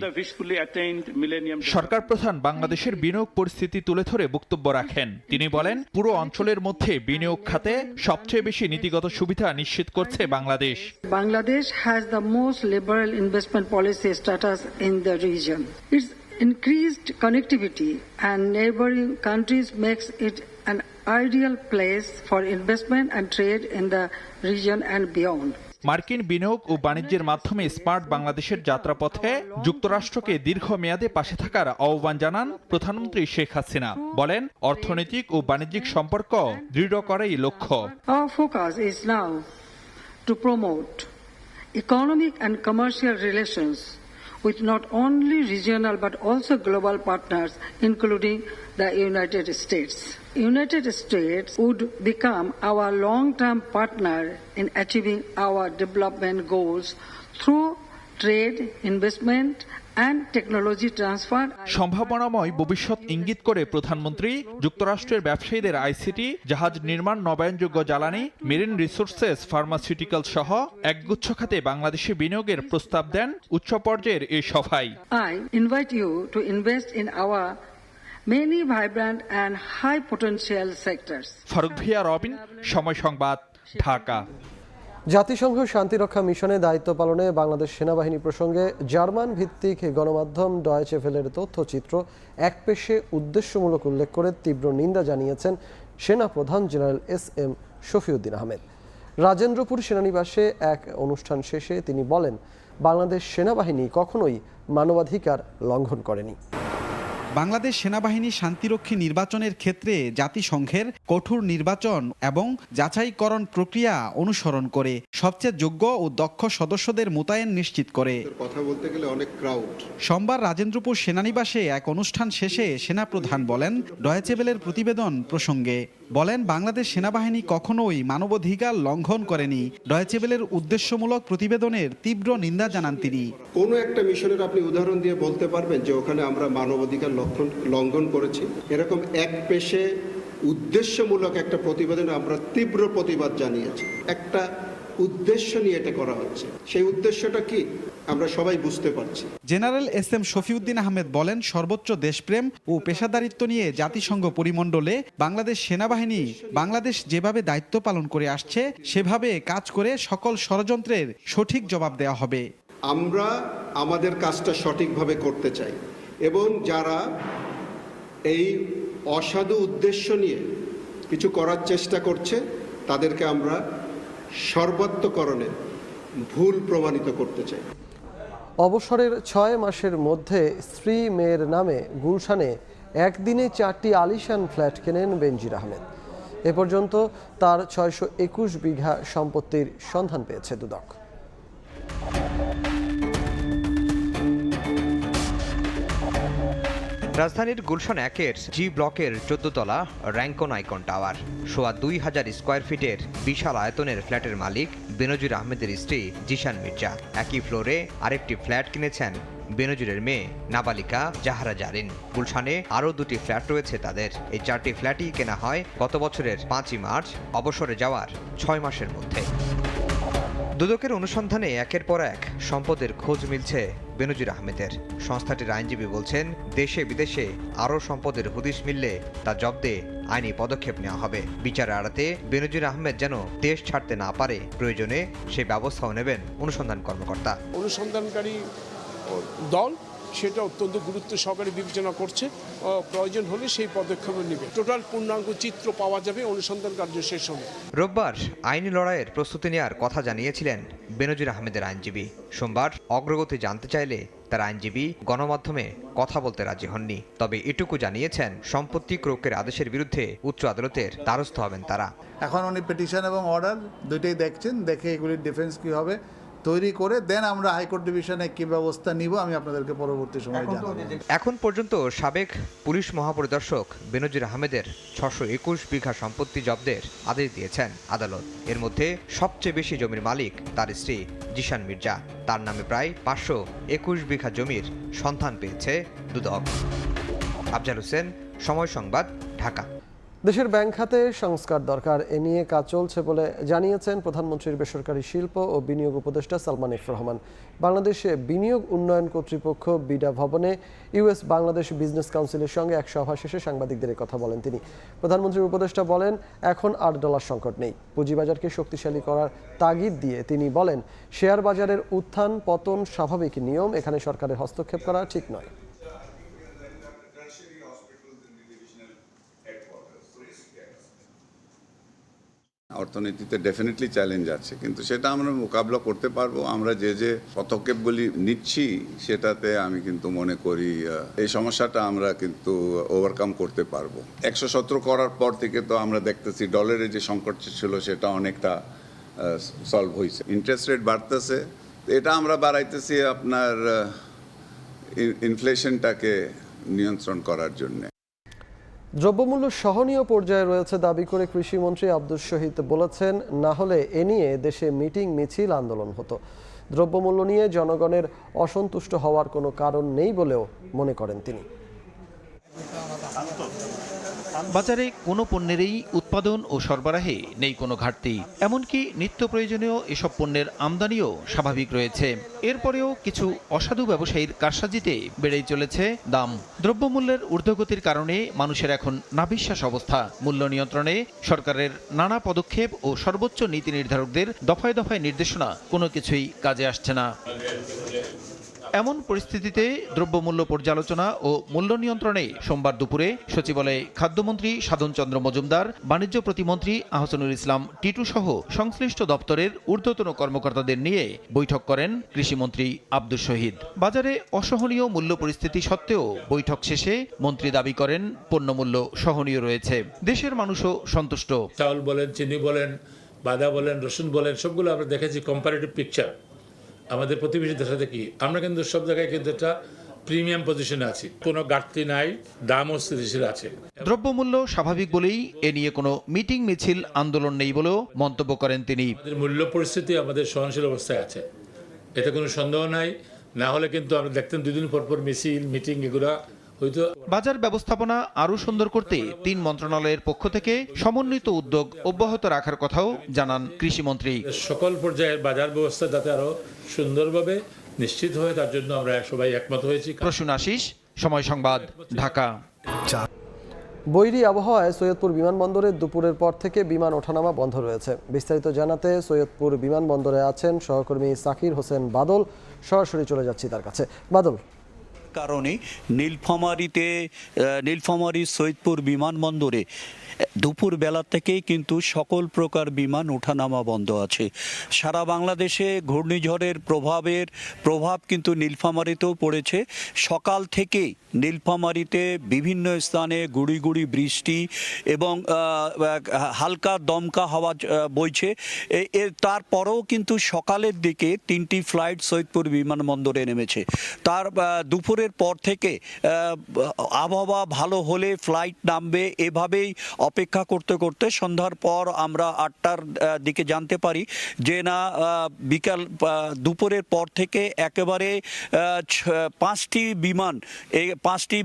Speaker 14: সরকার প্রধান বাংলাদেশের বিনিয়োগ পরিস্থিতি তুলে ধরে বক্তব্য রাখেন। তিনি বলেন, পুরো অঞ্চলের মধ্যে বিনিয়োগ খাতে সবচেয়ে বেশি নীতিগত সুবিধা নিশ্চিত করছে Bangladesh.
Speaker 2: Bangladesh has the most liberal investment policy status in the region. Its increased connectivity and neighboring countries makes it an ideal place for investment and trade in the region and beyond.
Speaker 14: মার্কিন বিনিয়োগ ও বাণিজ্যের মাধ্যমে স্মার্ট বাংলাদেশের যাত্রাপথে যুক্তরাষ্ট্রকে দীর্ঘমেয়াদে পাশে থাকার আহ্বান জানান প্রধানমন্ত্রী শেখ হাসিনা। বলেন, অর্থনৈতিক ও বাণিজ্যিক সম্পর্ক দৃঢ় করাই লক্ষ্য।
Speaker 2: Our focus is now to promote economic and commercial relations with not only regional but also global partners, including the United States. United States would become our long-term partner in achieving our development goals through trade, investment, and technology transfer.
Speaker 14: সম্ভাবনাময় ভবিষ্যৎ ইঙ্গিত করে প্রধানমন্ত্রী যুক্তরাষ্ট্রের ব্যবসায়ীদের আইসিটি, জাহাজ নির্মাণ, নবায়নযোগ্য জ্বালানি, মেরিন রিসোর্সেস, ফার্মাসিউটিক্যাল সহ একগুচ্ছ খাতে বাংলাদেশে বিনিয়োগের প্রস্তাব দেন উচ্চ পর্যায়ের এই সভায়।
Speaker 2: I invite you to invest in our many vibrant and high potential sectors.
Speaker 14: Faruk ভিয়া, রবিন, সময় সংবাদ, ঢাকা।
Speaker 1: জাতিসংঘ শান্তিরক্ষা মিশনে দায়িত্ব পালনে বাংলাদেশ সেনাবাহিনী প্রসঙ্গে জার্মান ভিত্তিক গণমাধ্যম ডয়েচে ভেলের তথ্যচিত্র একপেশে উদ্দেশ্যমূলক উল্লেখ করে তীব্র নিন্দা জানিয়েছেন সেনাপ্রধান জেনারেল এস.এম. শফিউদ্দিন আহমেদ। রাজেন্দ্রপুর সেনানিবাসে এক অনুষ্ঠান শেষে তিনি বলেন, বাংলাদেশ সেনাবাহিনী কখনোই মানবাধিকার লঙ্ঘন করেনি।
Speaker 15: বাংলাদেশ সেনাবাহিনী শান্তিরক্ষী নির্বাচনের ক্ষেত্রে জাতিসংঘের কঠোর নির্বাচন এবং যাচাইকরণ প্রক্রিয়া অনুসরণ করে সবচেয়ে যোগ্য ও দক্ষ সদস্যদের মোতায়েন নিশ্চিত করে।
Speaker 16: কথা বলতে গেলে অনেক ক্রাউড।
Speaker 15: সোমবার রাজেন্দ্রপুর সেনানিবাসে এক অনুষ্ঠান শেষে সেনাপ্রধান বলেন ডয়েচে ভেলের প্রতিবেদন প্রসঙ্গে বলেন, বাংলাদেশ সেনাবাহিনী কখনোই মানবাধিকার লঙ্ঘন করেনি। ডয়েচে ভেলের উদ্দেশ্যমূলক প্রতিবেদনের তীব্র নিন্দা জানান তিনি।
Speaker 16: কোনো একটা মিশনের আপনি উদাহরণ দিয়ে বলতে পারবেন যে ওখানে আমরা মানবাধিকার লঙ্ঘন করেছি? এরকম এক পেশে উদ্দেশ্যমূলক একটা প্রতিবেদনে আমরা তীব্র প্রতিবাদ জানিয়েছি। একটা উদ্দেশ্য নিয়ে এটা করা হচ্ছে, সেই উদ্দেশ্যটা কি আমরা সবাই বুঝতে পারছি।
Speaker 15: General SM. শফিউদ্দিন আহমেদ বলেন, সর্বোচ্চ দেশপ্রেম ও পেশাদারিত্ব নিয়ে জাতিসংঘ পরিমণ্ডলে বাংলাদেশ সেনাবাহিনী বাংলাদেশ যেভাবে দায়িত্ব পালন করে আসছে সেভাবে কাজ করে সকল ষড়যন্ত্রের সঠিক জবাব দেওয়া হবে।
Speaker 16: আমরা আমাদের কাজটা সঠিকভাবে করতে চাই এবং যারা এই অসাধু উদ্দেশ্য নিয়ে কিছু করার চেষ্টা করছে তাদেরকে আমরা সর্বাত্মকরণে ভুল প্রমাণিত করতে চাই।
Speaker 1: অবসরের 6 মাসের মধ্যে স্ত্রী মেয়ের নামে গুলশানে একদিনে 4টি আলিশান ফ্ল্যাট কেনেন বেনজির আহমেদ। এ পর্যন্ত তার 621 বিঘা সম্পত্তির সন্ধান পেয়েছে দুদক।
Speaker 17: রাজধানীর গুলশান 1-এর জি ব্লকের 14 তলা র্যাঙ্কন আইকন টাওয়ার, সোয়া 2000 স্কোয়ার ফিটের বিশাল আয়তনের ফ্ল্যাটের মালিক বেনজির আহমেদের স্ত্রী জিশান মির্জা। একই ফ্লোরে আরেকটি ফ্ল্যাট কিনেছেন বেনজিরের মেয়ে নাবালিকা জাহারা জারিন। গুলশানে আরও 2টি ফ্ল্যাট রয়েছে তাদের। এই 4টি ফ্ল্যাটই কেনা হয় গত বছরের 5ই মার্চ অবসরে যাওয়ার 6 মাসের মধ্যে। দুদকের অনুসন্ধানে একের পর এক সম্পদের খোঁজ মিলছে বেনজির আহমেদের। সংস্থাটির আইনজীবী বলছেন, দেশে বিদেশে আরও সম্পদের হদিশ মিললে তা জব্দে আইনি পদক্ষেপ নেওয়া হবে। বিচার এড়াতে বেনজির আহমেদ যেন দেশ ছাড়তে না পারে, প্রয়োজনে সেই ব্যবস্থাও নেবেন অনুসন্ধান কর্মকর্তা।
Speaker 7: অনুসন্ধানকারী দল সেটা অত্যন্ত গুরুত্ব সহকারে বিবেচনা করছে, প্রয়োজন হলে সেই পদক্ষেপ নেবে। টোটাল পূর্ণাঙ্গ চিত্র পাওয়া যাবে অনুসন্ধান কার্য শেষ হবে।
Speaker 17: রোববার আইনি লড়াইয়ের প্রস্তুতি নেওয়ার কথা জানিয়েছিলেন বেনজির আহমেদের আইনজীবী। সোমবার অগ্রগতি জানতে চাইলে তার আইনজীবী গণমাধ্যমে কথা বলতে রাজি হননি। তবে এটুকু জানিয়েছেন, সম্পত্তি ক্রোকের আদেশের বিরুদ্ধে উচ্চ আদালতের দ্বারস্থ হবেন তারা।
Speaker 18: এখন উনি পিটিশন এবং অর্ডার দুইটাই দেখছেন, দেখে এগুলির ডিফেন্স কি হবে তৈরি করে দেন আমরা হাইকোর্ট ডিভিশনে কি ব্যবস্থা নিব আমি আপনাদেরকে পরবর্তী সময়ে জানাবো।
Speaker 17: এখন পর্যন্ত সাবেক পুলিশ মহাপরিদর্শক বেনজির আহমেদের 621 বিঘা সম্পত্তি জব্দের আদেশ দিয়েছেন আদালত। এর মধ্যে সবচেয়ে বেশি জমির মালিক তার স্ত্রী জিশান মির্জা। তার নামে প্রায় 521 বিঘা জমির সন্ধান পেয়েছে দুদক। আফজাল হোসেন, সময় সংবাদ, ঢাকা।
Speaker 1: দেশের ব্যাংক খাতে সংস্কার দরকার, এ নিয়ে কাজ চলছে বলে জানিয়েছেন প্রধানমন্ত্রীর বেসরকারি শিল্প ও বিনিয়োগ উপদেষ্টা সালমান এফ রহমান। বাংলাদেশে বিনিয়োগ উন্নয়ন কর্তৃপক্ষ বিডা ভবনে ইউএস বাংলাদেশ বিজনেস কাউন্সিলের সঙ্গে এক সভা শেষে সাংবাদিকদের কথা বলেন তিনি। প্রধানমন্ত্রীর উপদেষ্টা বলেন, এখন আর ডলার সংকট নেই। পুঁজিবাজারকে শক্তিশালী করার তাগিদ দিয়ে তিনি বলেন, শেয়ার বাজারের উত্থান পতন স্বাভাবিক নিয়ম, এখানে সরকারের হস্তক্ষেপ করা ঠিক নয়।
Speaker 19: অর্থনীতিতে ডেফিনেটলি চ্যালেঞ্জ আছে, কিন্তু সেটা আমরা মোকাবিলা করতে পারবো। আমরা যে যে পদক্ষেপগুলি নিচ্ছি সেটাতে আমি কিন্তু মনে করি এই সমস্যাটা আমরা কিন্তু ওভারকাম করতে পারবো। 117 করার পর থেকে তো আমরা দেখতেছি ডলারের যে সংকট ছিল সেটা অনেকটা সলভ হয়েছে। ইন্টারেস্ট রেট বাড়তেছে, এটা আমরা বাড়াইতেছি আপনার ইনফ্লেশনটাকে নিয়ন্ত্রণ করার জন্য।
Speaker 1: দ্রব্যমূল্য সহনীয় পর্যায়ে রয়েছে দাবি করে কৃষিমন্ত্রী আব্দুস শহীদ বলেছেন, না হলে এ নিয়ে দেশে মিটিং মিছিল আন্দোলন হতো। দ্রব্যমূল্য নিয়ে জনগণের অসন্তুষ্ট হওয়ার কোনো কারণ নেই বলেও মনে করেন তিনি।
Speaker 14: বাজারে কোনো পণ্যেরই উৎপাদন ও সরবরাহে নেই কোনো ঘাটতি, এমনকি নিত্য প্রয়োজনীয় এসব পণ্যের আমদানিও স্বাভাবিক রয়েছে। এরপরেও কিছু অসাধু ব্যবসায়ীর কারসাজিতে বেড়েই চলেছে দাম। দ্রব্যমূল্যের ঊর্ধ্বগতির কারণে মানুষের এখন নাভিশ্বাস অবস্থা। মূল্য নিয়ন্ত্রণে সরকারের নানা পদক্ষেপ ও সর্বোচ্চ নীতি নির্ধারকদের দফায় দফায় নির্দেশনা কোনো কিছুই কাজে আসছে না। এমন পরিস্থিতিতে দ্রব্যমূল্য পর্যালোচনা ও মূল্য নিয়ন্ত্রণে সোমবার দুপুরে সচিবালয়ে খাদ্যমন্ত্রী সাধন চন্দ্র মজুমদার, বাণিজ্য প্রতিমন্ত্রী আহসানুল ইসলাম টিটু সহ সংশ্লিষ্ট দপ্তরের ঊর্ধ্বতন কর্মকর্তাদের নিয়ে বৈঠক করেন কৃষিমন্ত্রী আব্দুস শহীদ। বাজারে অসহনীয় মূল্য পরিস্থিতি সত্ত্বেও বৈঠক শেষে মন্ত্রী দাবি করেন পণ্যমূল্য সহনীয় রয়েছে, দেশের মানুষও সন্তুষ্ট।
Speaker 20: চাউল বলেন, চিনি বলেন, বাদা বলেন, রসুন বলেন, সবগুলো আমরা দেখেছি কম্পারেটিভ পিকচার। আমাদের প্রতিবেশী দেশের সাথে কি আমরা কিন্তু সব জায়গায় কিন্তু একটা প্রিমিয়াম পজিশনে আছি, কোনো ঘাটতি নাই, দামও স্থিতিশীল আছে।
Speaker 14: দ্রব্যমূল্য স্বাভাবিক বলেই এ নিয়ে কোনো মিটিং মিছিল আন্দোলন নেই বলেও মন্তব্য করেন তিনি।
Speaker 20: মূল্য পরিস্থিতি আমাদের সহনশীল অবস্থায় আছে, এতে কোনো সন্দেহ নাই। না হলে কিন্তু আমরা দেখতেন 2 দিন পর পর মিছিল মিটিং এগুলা হয়তো।
Speaker 14: বাজার ব্যবস্থাপনা আরও সুন্দর করতে 3 মন্ত্রণালয়ের পক্ষ থেকে সমন্বিত উদ্যোগ অব্যাহত রাখার কথাও জানান কৃষিমন্ত্রী।
Speaker 20: সকল পর্যায়ের বাজার ব্যবস্থা যাতে আরো সুন্দরভাবে নিশ্চিত হয় তার জন্য আমরা সবাই একমত হয়েছি।
Speaker 14: প্রসূন আশিস, সময় সংবাদ, ঢাকা।
Speaker 1: বৈরী আবহাওয়ায় সৈয়দপুর বিমানবন্দরে দুপুরের পর থেকে বিমান ওঠানামা বন্ধ রয়েছে। বিস্তারিত জানাতে সৈয়দপুর বিমানবন্দরে আছেন সহকর্মী সাকির হোসেন বাদল। সরাসরি চলে যাচ্ছি তার কাছে। বাদল,
Speaker 21: কারণে নীলফামারী সৈয়দপুর বিমানবন্দরে দুপুর বেলা থেকেই কিন্তু সকল প্রকার বিমান ওঠানামা বন্ধ আছে। সারা বাংলাদেশে ঘূর্ণিঝড়ের প্রভাব কিন্তু নীলফামারীতেও পড়েছে। সকাল থেকেই নীলফামারীতে বিভিন্ন স্থানে গুড়ি গুড়ি বৃষ্টি এবং হালকা দমকা হাওয়া বইছে। তারপরেও কিন্তু সকালের দিকে 3টি ফ্লাইট সৈয়দপুর বিমানবন্দরে নেমেছে। তার দুপুরের পর থেকে আবহাওয়া ভালো হলে ফ্লাইট নামবে, এভাবেই অপেক্ষা করতে করতে সন্ধ্যার পর আমরা 8টার দিকে জানতে পারি যে না দুপুরের পর থেকে একেবারে 5টি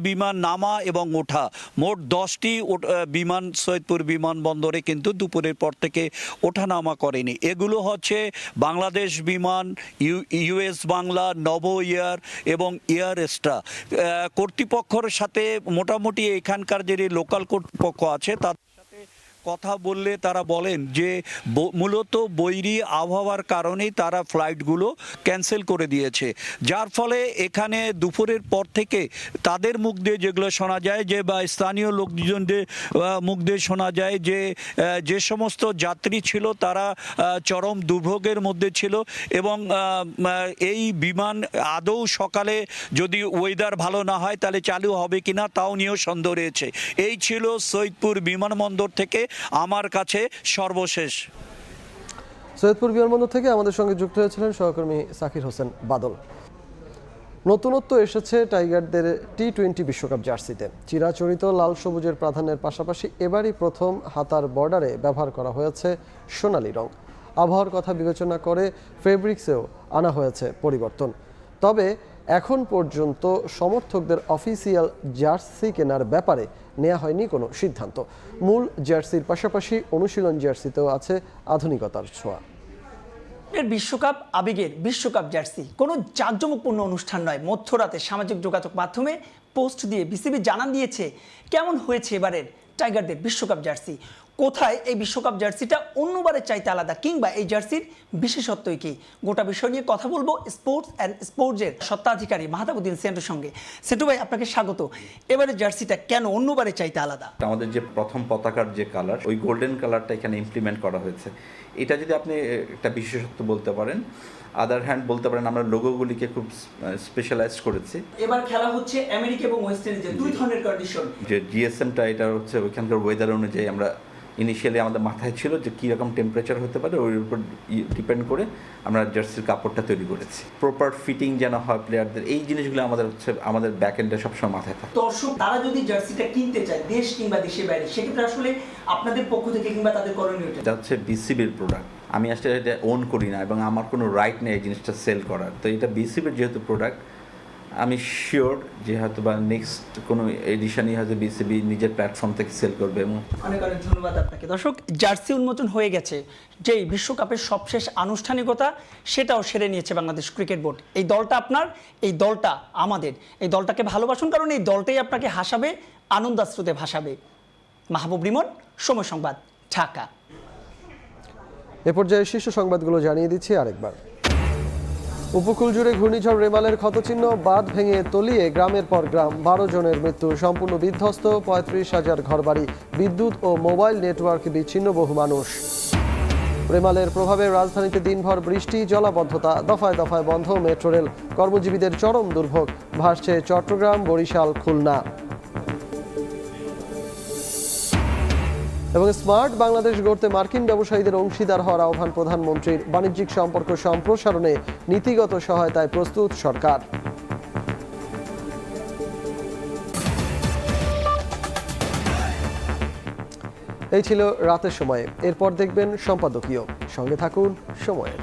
Speaker 21: বিমান নামা এবং ওঠা, মোট 10টি বিমান সৈয়দপুর বিমানবন্দরে কিন্তু দুপুরের পর থেকে ওঠানামা করেনি। এগুলো হচ্ছে বাংলাদেশ বিমান, ইউএস বাংলা, নভো এয়ার এবং এয়ার এক্সট্রা। কর্তৃপক্ষের সাথে মোটামুটি এখানকার যে লোকাল কর্তৃপক্ষ আছে তাদের সাথে কথা বললে তারা বলেন যে মূলত বৈরী আবহাওয়ার কারণেই তারা ফ্লাইটগুলো ক্যান্সেল করে দিয়েছে, যার ফলে এখানে দুপুরের পর থেকে তাদের মুখ দিয়ে যেগুলো শোনা যায় যে বা স্থানীয় লোকজনদের মুখ দিয়ে শোনা যায় যে সমস্ত যাত্রী ছিল তারা চরম দুর্ভোগের মধ্যে ছিল এবং এই বিমান আদৌ সকালে যদি ওয়েদার ভালো না হয় তাহলে চালু হবে কিনা তাও নিয়েও সন্দেহ রয়েছে। এই ছিল সৈয়দপুর বিমানবন্দর থেকে আমার কাছে সর্বশেষ।
Speaker 1: সৈয়দপুর বিমানবন্দর থেকে আমাদের সঙ্গে যুক্ত হয়েছিলেন সহকর্মী সাকির হোসেন বাদল। নতুনত্ব এসেছে টাইগারদের টি-20 বিশ্বকাপ জার্সিতে। চিরাচরিত লাল সবুজের প্রাধান্যের পাশাপাশি এবারই প্রথম হাতার বর্ডারে ব্যবহার করা হয়েছে সোনালী রং। আবহাওয়ার কথা বিবেচনা করে ফেব্রিক্সেও আনা হয়েছে পরিবর্তন। তবে এখন পর্যন্ত সমর্থকদের অফিসিয়াল জার্সি কেনার ব্যাপারে নেওয়া হয়নি কোনো সিদ্ধান্ত। মূল জার্সির পাশাপাশি অনুশীলন জার্সিতেও আছে আধুনিকতার ছোঁয়া।
Speaker 22: বিশ্বকাপ আবেগের বিশ্বকাপ জার্সি কোনো জাঁকজমকপূর্ণ অনুষ্ঠান নয়। মধ্যরাতে সামাজিক যোগাযোগ মাধ্যমে পোস্ট দিয়ে বিসিবি জানান দিয়েছে কেমন হয়েছে এবারের টাইগারদের বিশ্বকাপ জার্সি, কোথায় এই বিশ্বকাপ জার্সিটা অন্যবারের চাইতে আলাদা, কিংবা এই জার্সির বিশেষত্বই কি। গোটা বিষয় নিয়ে কথা বলবো স্পোর্টস অ্যান্ড স্পোর্টসের স্বত্বাধিকারী মাহতাবুদ্দিন সেন্টুর সঙ্গে। সেন্টু ভাই, আপনাকে স্বাগত। এবারে জার্সিটা কেন অন্যবারের চাইতে আলাদা?
Speaker 23: আমাদের যে প্রথম পতাকার যে কালার, ওই গোল্ডেন কালারটা এখানে ইমপ্লিমেন্ট করা হয়েছে। এটা যদি আপনি একটা বিশেষত্ব বলতে পারেন। আদার হ্যান্ড বলতে পারেন আমরা লোগোগুলিকে খুব স্পেশালাইজ করেছি।
Speaker 22: এবার খেলা হচ্ছে আমেরিকা এবং ওয়েস্ট ইন্ডিজে, দুই ধরনের কন্ডিশন।
Speaker 23: যে জিএসএমটা এটা হচ্ছে ওইখানকার ওয়েদার অনুযায়ী আমরা ইনিশিয়ালি আমাদের মাথায় ছিল যে কীরকম টেম্পারেচার হতে পারে, ওর উপর ডিপেন্ড করে আমরা জার্সির কাপড়টা তৈরি করেছি। প্রপার ফিটিং যেন হয় প্লেয়ারদের, এই জিনিসগুলো আমাদের হচ্ছে আমাদের ব্যাক এন্ডে সবসময় মাথায় থাকে।
Speaker 22: দর্শক তারা যদি জার্সিটা কিনতে চায় দেশ কিংবা দেশের বাইরে, সেক্ষেত্রে আসলে আপনাদের পক্ষ থেকে কিংবা তাদের করণীয়
Speaker 23: এটা হচ্ছে বিসিবির প্রোডাক্ট। আমি আসলে এটা ওন করি না এবং আমার কোনো রাইট নেই এই জিনিসটা সেল করার। তো এটা বিসিবির যেহেতু প্রোডাক্ট, আমি শিওর যে হয়তো বা নেক্সট কোনো এডিশনই হয়তো বিসিবি নিজের প্ল্যাটফর্ম থেকে সেল করবে। এবং
Speaker 22: অনেক অনেক ধন্যবাদ আপনাকে। দর্শক, জার্সি উন্মোচন হয়ে গেছে, যেই বিশ্বকাপের সবশেষ আনুষ্ঠানিকতা সেটাও সেরে নিয়েছে বাংলাদেশ ক্রিকেট বোর্ড। এই দলটা আপনার, এই দলটা আমাদের। এই দলটাকে ভালোবাসুন, কারণ এই দলটাই আপনাকে হাসাবে, আনন্দাশ্রুতে ভাসাবে। মাহবুব রিমন, সময় সংবাদ, ঢাকা।
Speaker 1: এ পর্যায়ে শীর্ষ সংবাদগুলো জানিয়ে দিচ্ছি আরেকবার। উপকূল জুড়ে ঘূর্ণিঝড় রেমালের ক্ষতচিহ্ন, বাঁধ ভেঙে তলিয়ে গ্রামের পর গ্রাম, 12 জনের মৃত্যু, সম্পূর্ণ বিধ্বস্ত 35,000 ঘরবাড়ি, বিদ্যুৎ ও মোবাইল নেটওয়ার্ক বিচ্ছিন্ন বহু মানুষ। রেমালের প্রভাবে রাজধানীতে দিনভর বৃষ্টি, জলাবদ্ধতা, দফায় দফায় বন্ধ মেট্রো রেল, কর্মজীবীদের চরম দুর্ভোগ, ভাসছে চট্টগ্রাম, বরিশাল, খুলনা। এবং স্মার্ট বাংলাদেশ গড়তে মার্কিন ব্যবসায়ীদের অংশীদার হওয়ার আহ্বান প্রধানমন্ত্রীর, বাণিজ্যিক সম্পর্ক সম্প্রসারণে নীতিগত সহায়তায় প্রস্তুত সরকার। এই ছিল রাতের সময়ে। এরপর দেখবেন সম্পাদকীয়। সঙ্গে থাকুন সময়ের।